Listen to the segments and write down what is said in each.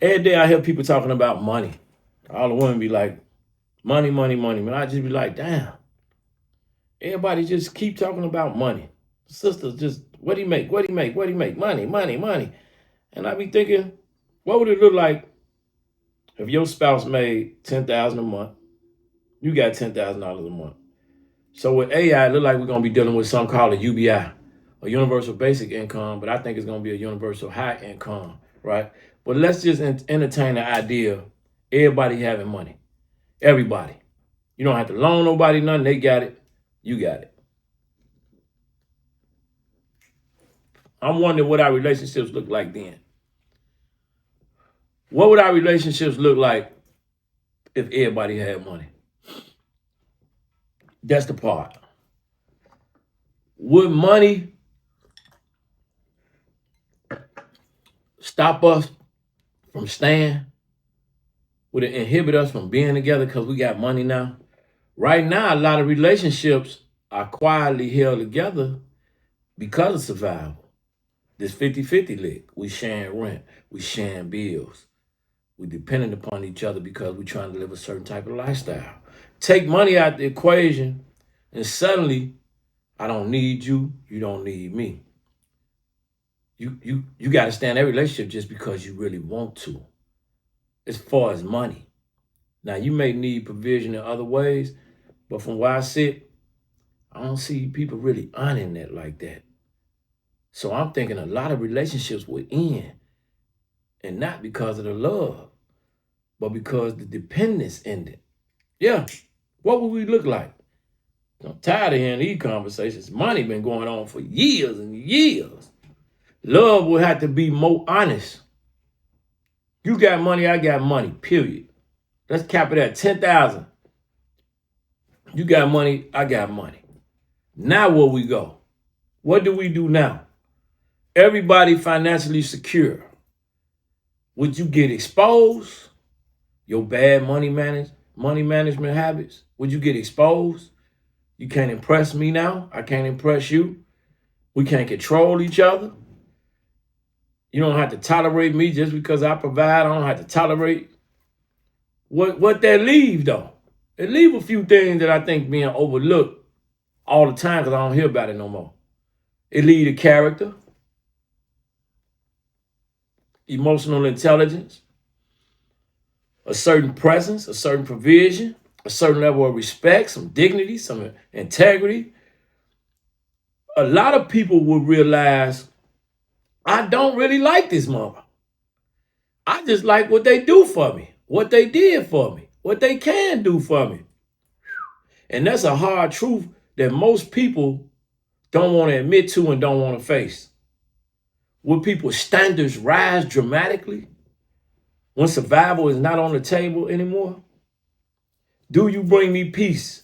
Every day I hear people talking about money. All the women be like, money, money, money. Man, I just be like, damn. Everybody just keep talking about money. Sisters just, what do you make? What do you make? What do you make? Money, money, money. And I be thinking, what would it look like if your spouse made $10,000 a month? You got $10,000 a month. So with AI, it look like we're gonna be dealing with something called a UBI, a universal basic income, but I think it's gonna be a universal high income, right? But let's just entertain the idea: everybody having money, everybody. You don't have to loan nobody nothing. They got it. You got it. I'm wondering what our relationships look like then. What would our relationships look like if everybody had money? That's the part. Would money stop us from staying? Would it inhibit us from being together because we got money now? Right now, a lot of relationships are quietly held together because of survival. This 50-50 lick. We sharing rent. We sharing bills. We dependent upon each other because we're trying to live a certain type of lifestyle. Take money out the equation, and suddenly, I don't need you. You don't need me. You got to stay in that relationship just because you really want to. As far as money. Now, you may need provision in other ways, but from where I sit, I don't see people really honoring that like that. So I'm thinking a lot of relationships will end, and not because of the love, but because the dependence ended. Yeah, what would we look like? I'm tired of hearing these conversations. Money been going on for years and years. Love will have to be more honest. You got money, I got money, period. Let's cap it at 10,000. You got money, I got money. Now where we go? What do we do now? Everybody financially secure. Would you get exposed? Your bad money management habits? Would you get exposed? You can't impress me now. I can't impress you. We can't control each other. You don't have to tolerate me just because I provide. I don't have to tolerate. What that leave though? It leave a few things that I think being overlooked all the time because I don't hear about it no more. It leave the character, emotional intelligence, a certain presence, a certain provision, a certain level of respect, some dignity, some integrity. A lot of people will realize I don't really like this mother. I just like what they do for me, what they did for me, what they can do for me. And that's a hard truth that most people don't want to admit to and don't want to face. Will people's standards rise dramatically when survival is not on the table anymore? Do you bring me peace?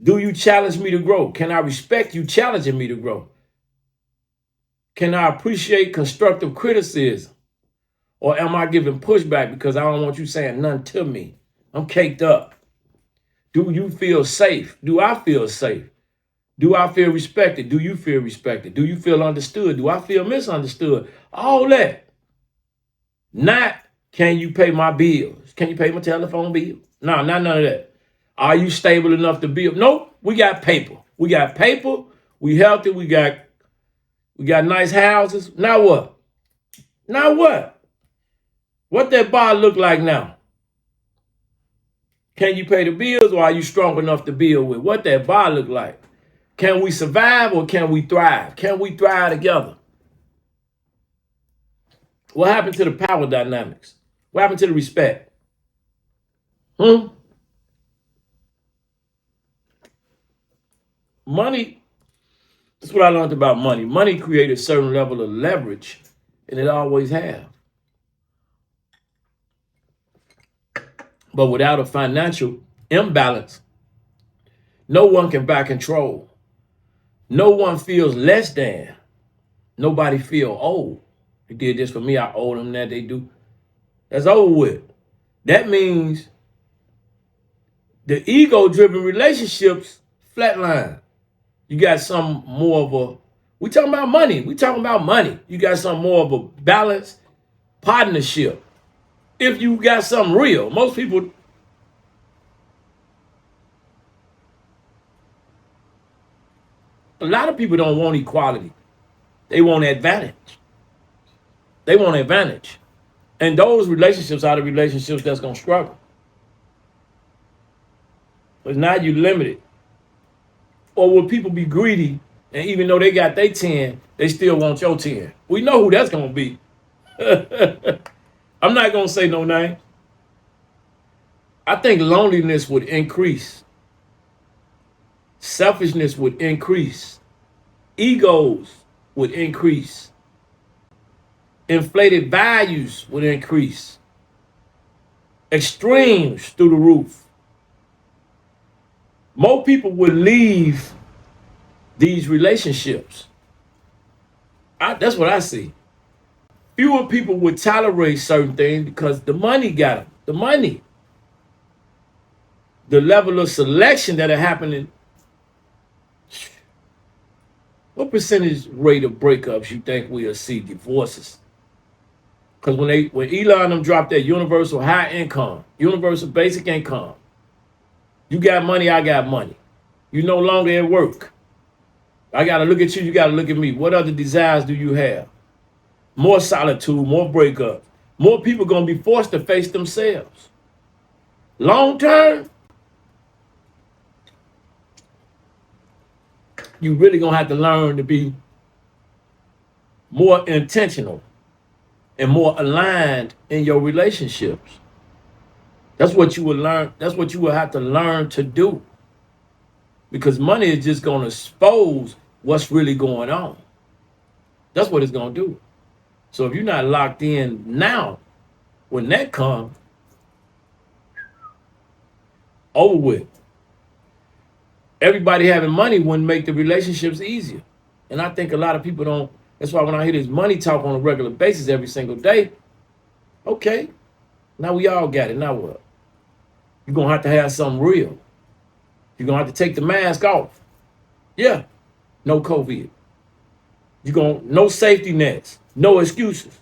Do you challenge me to grow? Can I respect you challenging me to grow? Can I appreciate constructive criticism? Or am I giving pushback because I don't want you saying nothing to me? I'm caked up. Do you feel safe? Do I feel safe? Do I feel respected? Do you feel respected? Do you feel understood? Do I feel misunderstood? All that. Not, can you pay my bills? Can you pay my telephone bill? No, not none of that. Are you stable enough to build? Nope, we got paper. We got paper. We healthy. We got nice houses. Now what? Now what? What that bar look like now? Can you pay the bills or are you strong enough to build with? What that bar look like? Can we survive or can we thrive? Can we thrive together? What happened to the power dynamics? What happened to the respect? Money, that's what I learned about money. Money created a certain level of leverage, and it always have. But without a financial imbalance, no one can buy control. No one feels less than. Nobody feel old. They did this for me, I owe them that, they do. That's over with. That means the ego-driven relationships flatline. You got some more of a, we talking about money. We talking about money. You got some more of a balanced partnership. If you got something real, most people, a lot of people don't want equality. They want advantage. They want advantage. And those relationships are the relationships that's going to struggle. But now you limited. Or will people be greedy and even though they got their 10, they still want your 10? We know who that's going to be. I'm not going to say no names. I think loneliness would increase. Selfishness would increase. Egos would increase. Inflated values would increase. Extremes through the roof. More people would leave these relationships. That's what I see. Fewer people would tolerate certain things because the money got them. The money. The level of selection that are happening. What percentage rate of breakups you think we'll see divorces? Because when Elon them dropped that universal high income, universal basic income, you got money, I got money. You no longer at work. I got to look at you, you got to look at me. What other desires do you have? More solitude, more breakups. More people going to be forced to face themselves. Long term, you really going to have to learn to be more intentional and more aligned in your relationships. That's what you will learn. That's what you will have to learn to do. Because money is just going to expose what's really going on. That's what it's going to do. So if you're not locked in now, when that comes, over with. Everybody having money wouldn't make the relationships easier. And I think a lot of people don't. That's why when I hear this money talk on a regular basis every single day, okay, now we all got it. Now what? You're going to have something real. You're going to have to take the mask off. Yeah, no COVID. No safety nets, no excuses.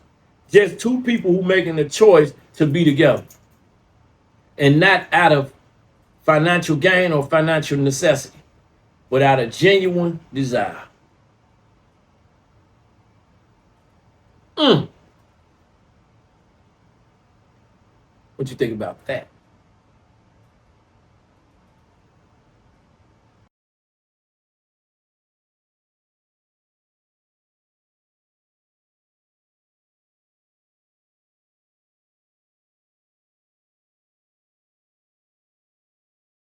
Just two people who making the choice to be together. And not out of financial gain or financial necessity, but out of genuine desire. What you think about that?